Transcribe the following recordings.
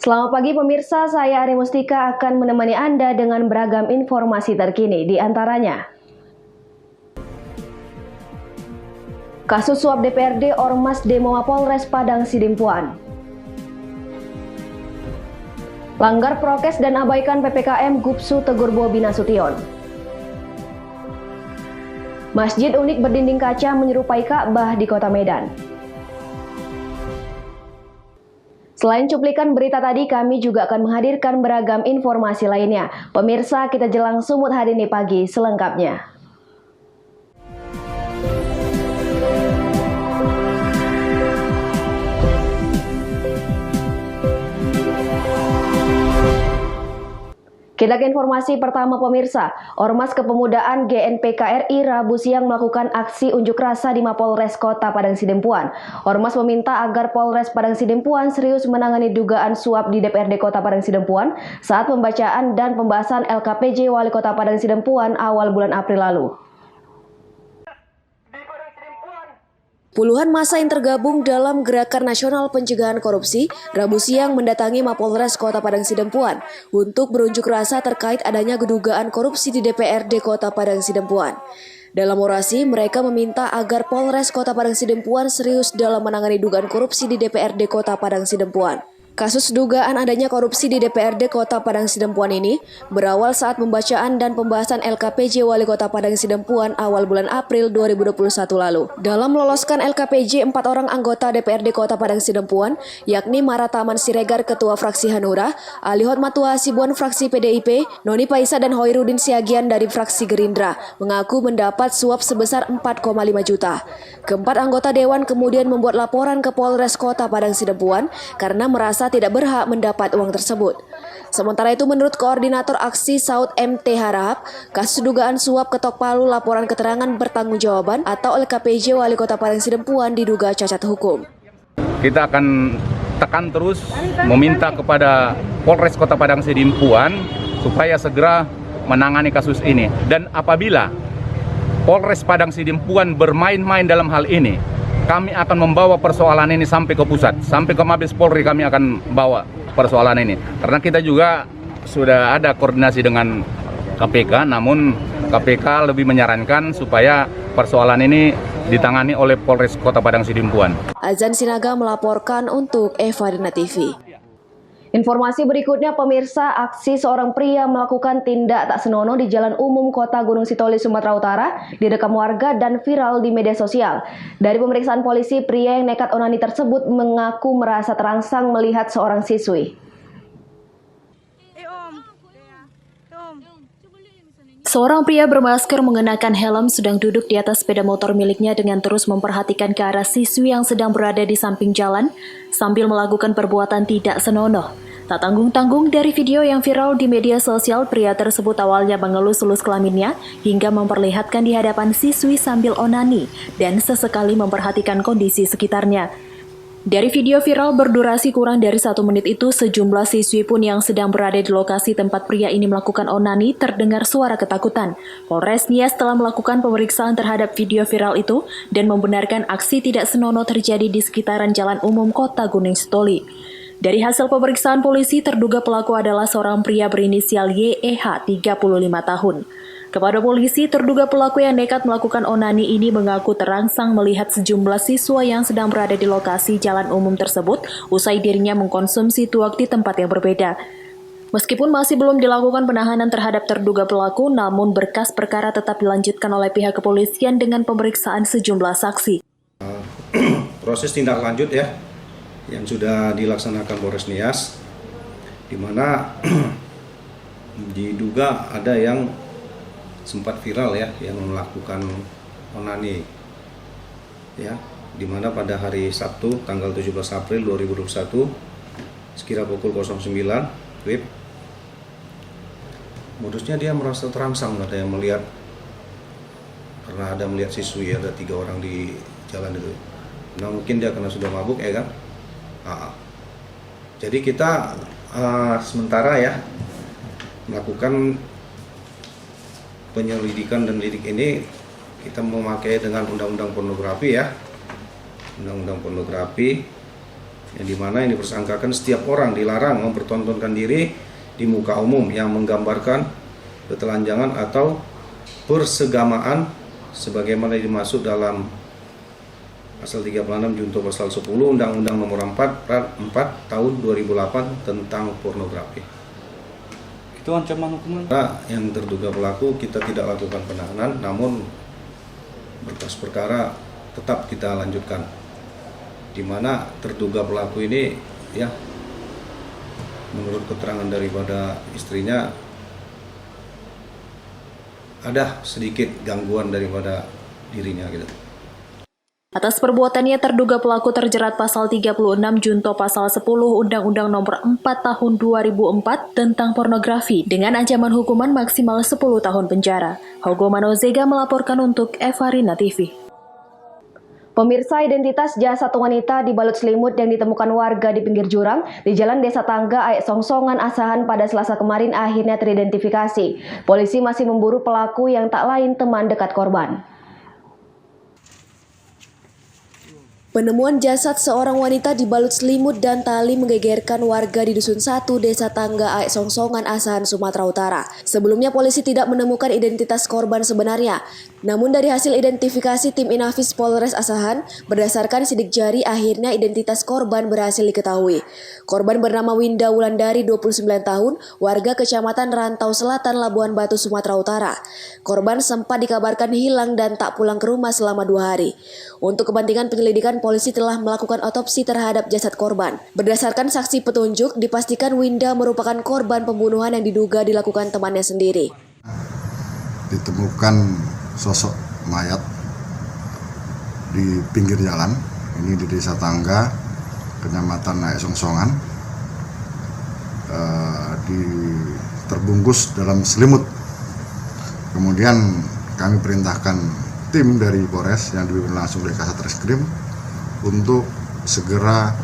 Selamat pagi pemirsa, saya Ari Mustika akan menemani Anda dengan beragam informasi terkini, di antaranya kasus suap DPRD Ormas Demo Mapolres Padang Sidimpuan, langgar prokes dan abaikan PPKM Gupsu tegur Bobi Nasution, masjid unik berdinding kaca menyerupai Ka'bah di kota Medan. Selain cuplikan berita tadi, kami juga akan menghadirkan beragam informasi lainnya. Pemirsa, kita jelang sumut hari ini pagi selengkapnya. Kita ke informasi pertama pemirsa, Ormas Kepemudaan GNPKRI Rabu siang melakukan aksi unjuk rasa di Mapolres Kota Padang Sidempuan. Ormas meminta agar Polres Padang Sidempuan serius menangani dugaan suap di DPRD Kota Padang Sidempuan saat pembacaan dan pembahasan LKPJ Wali Kota Padang Sidempuan awal bulan April lalu. Puluhan massa yang tergabung dalam Gerakan Nasional Pencegahan Korupsi Rabu siang mendatangi Mapolres Kota Padang Sidempuan untuk berunjuk rasa terkait adanya dugaan korupsi di DPRD Kota Padang Sidempuan. Dalam orasi, mereka meminta agar Polres Kota Padang Sidempuan serius dalam menangani dugaan korupsi di DPRD Kota Padang Sidempuan. Kasus dugaan adanya korupsi di DPRD Kota Padang Sidempuan ini berawal saat pembacaan dan pembahasan LKPJ Wali Kota Padang Sidempuan awal bulan April 2021 lalu. Dalam meloloskan LKPJ 4 orang anggota DPRD Kota Padang Sidempuan, yakni Marataman Siregar Ketua Fraksi Hanura, Ali Hotmatua Hasibuan Fraksi PDIP, Noni Paisa dan Hoirudin Siagian dari Fraksi Gerindra, mengaku mendapat suap sebesar 4,5 juta. Keempat anggota Dewan kemudian membuat laporan ke Polres Kota Padang Sidempuan karena merasa tidak berhak mendapat uang tersebut. Sementara itu menurut Koordinator Aksi Saud MT Harahap, kasus dugaan suap ketok palu laporan keterangan bertanggungjawaban atau LKPJ Wali Kota Padang Sidempuan diduga cacat hukum. Kita akan tekan terus meminta kepada Polres Kota Padang Sidempuan supaya segera menangani kasus ini. Dan apabila Polres Padang Sidempuan bermain-main dalam hal ini, kami akan membawa persoalan ini sampai ke pusat, sampai ke Mabes Polri kami akan bawa persoalan ini. Karena kita juga sudah ada koordinasi dengan KPK, namun KPK lebih menyarankan supaya persoalan ini ditangani oleh Polres Kota Padang Sidempuan. Azan Sinaga melaporkan untuk Evadena TV. Informasi berikutnya pemirsa, aksi seorang pria melakukan tindak tak senonoh di Jalan Umum Kota Gunung Sitoli, Sumatera Utara direkam warga dan viral di media sosial. Dari pemeriksaan polisi, pria yang nekat onani tersebut mengaku merasa terangsang melihat seorang siswi. Seorang pria bermasker mengenakan helm sedang duduk di atas sepeda motor miliknya dengan terus memperhatikan ke arah siswi yang sedang berada di samping jalan sambil melakukan perbuatan tidak senonoh. Tak tanggung-tanggung dari video yang viral di media sosial, pria tersebut awalnya mengelus-elus kelaminnya hingga memperlihatkan di hadapan siswi sambil onani dan sesekali memperhatikan kondisi sekitarnya. Dari video viral berdurasi kurang dari 1 menit itu, sejumlah siswi pun yang sedang berada di lokasi tempat pria ini melakukan onani terdengar suara ketakutan. Polres Nias telah melakukan pemeriksaan terhadap video viral itu dan membenarkan aksi tidak senonoh terjadi di sekitaran Jalan Umum Kota Gunung Sitoli. Dari hasil pemeriksaan polisi, terduga pelaku adalah seorang pria berinisial YEH, 35 tahun. Kepada polisi, terduga pelaku yang nekat melakukan onani ini mengaku terangsang melihat sejumlah siswa yang sedang berada di lokasi jalan umum tersebut usai dirinya mengkonsumsi tuak di tempat yang berbeda. Meskipun masih belum dilakukan penahanan terhadap terduga pelaku, namun berkas perkara tetap dilanjutkan oleh pihak kepolisian dengan pemeriksaan sejumlah saksi. Proses tindak lanjut ya, yang sudah dilaksanakan Polres Nias, di mana diduga ada yang sempat viral ya, yang melakukan onani ya, di mana pada hari Sabtu tanggal 17 April 2021 sekira pukul 09 WIB, modusnya dia merasa terangsang, ada yang melihat, karena ada melihat siswi, ada 3 orang di jalan itu. Nah mungkin dia karena sudah mabuk ya kan. Jadi kita sementara ya melakukan penyelidikan dan lidik ini, kita memakai dengan undang-undang pornografi ya, undang-undang pornografi yang dimana ini dipersangkakan setiap orang dilarang mempertontonkan diri di muka umum yang menggambarkan ketelanjangan atau persegamaan sebagaimana dimaksud dalam pasal 36 junto pasal 10 Undang-Undang Nomor 4 Tahun 2008 tentang pornografi. Itu ancaman hukuman? Yang terduga pelaku kita tidak lakukan penahanan, namun berkas perkara tetap kita lanjutkan. Di mana terduga pelaku ini ya menurut keterangan daripada istrinya ada sedikit gangguan daripada dirinya gitu. Atas perbuatannya terduga pelaku terjerat pasal 36 junto pasal 10 Undang-Undang Nomor 4 Tahun 2004 tentang pornografi dengan ancaman hukuman maksimal 10 tahun penjara. Hogo Manozega melaporkan untuk Evarina TV. Pemirsa, identitas jasad wanita dibalut selimut yang ditemukan warga di pinggir jurang di Jalan Desa Tangga, Aek Songsongan, Asahan pada Selasa kemarin akhirnya teridentifikasi. Polisi masih memburu pelaku yang tak lain teman dekat korban. Penemuan jasad seorang wanita dibalut selimut dan tali menggegerkan warga di Dusun 1, Desa Tangga, Aek Songsongan, Asahan, Sumatera Utara. Sebelumnya polisi tidak menemukan identitas korban sebenarnya. Namun dari hasil identifikasi tim Inafis Polres Asahan, berdasarkan sidik jari akhirnya identitas korban berhasil diketahui. Korban bernama Winda Wulandari, 29 tahun, warga Kecamatan Rantau Selatan, Labuan Batu, Sumatera Utara. Korban sempat dikabarkan hilang dan tak pulang ke rumah selama 2 hari. Untuk kepentingan penyelidikan, polisi telah melakukan otopsi terhadap jasad korban. Berdasarkan saksi petunjuk, dipastikan Winda merupakan korban pembunuhan yang diduga dilakukan temannya sendiri. Ditemukan sosok mayat di pinggir jalan, ini di Desa Tangga, Kecamatan Aek Songsongan, terbungkus dalam selimut. Kemudian kami perintahkan tim dari Polres yang dipimpin langsung oleh Kasat Reskrim untuk segera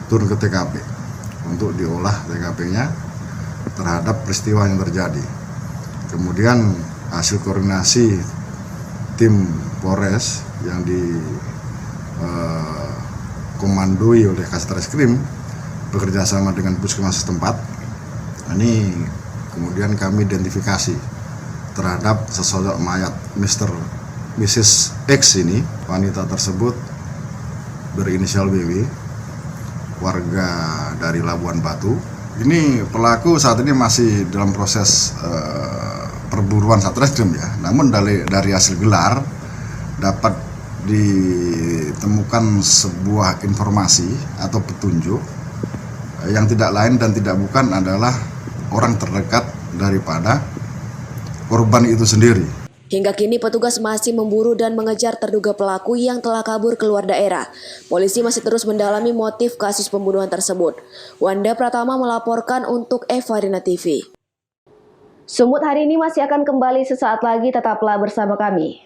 turun ke TKP untuk diolah TKP-nya terhadap peristiwa yang terjadi. Kemudian hasil koordinasi tim Polres yang dikomandoi oleh Kasat Reskrim bekerja sama dengan puskesmas setempat. Ini kemudian kami identifikasi terhadap sesosok mayat Mrs. X ini. Wanita tersebut berinisial BW, warga dari Labuan Batu. Ini pelaku saat ini masih dalam proses perburuan Satreskrim ya. Namun dari hasil gelar dapat ditemukan sebuah informasi atau petunjuk yang tidak lain dan tidak bukan adalah orang terdekat daripada korban itu sendiri. Hingga kini petugas masih memburu dan mengejar terduga pelaku yang telah kabur keluar daerah. Polisi masih terus mendalami motif kasus pembunuhan tersebut. Wanda Pratama melaporkan untuk Evarina TV. Sumut hari ini masih akan kembali sesaat lagi, tetaplah bersama kami.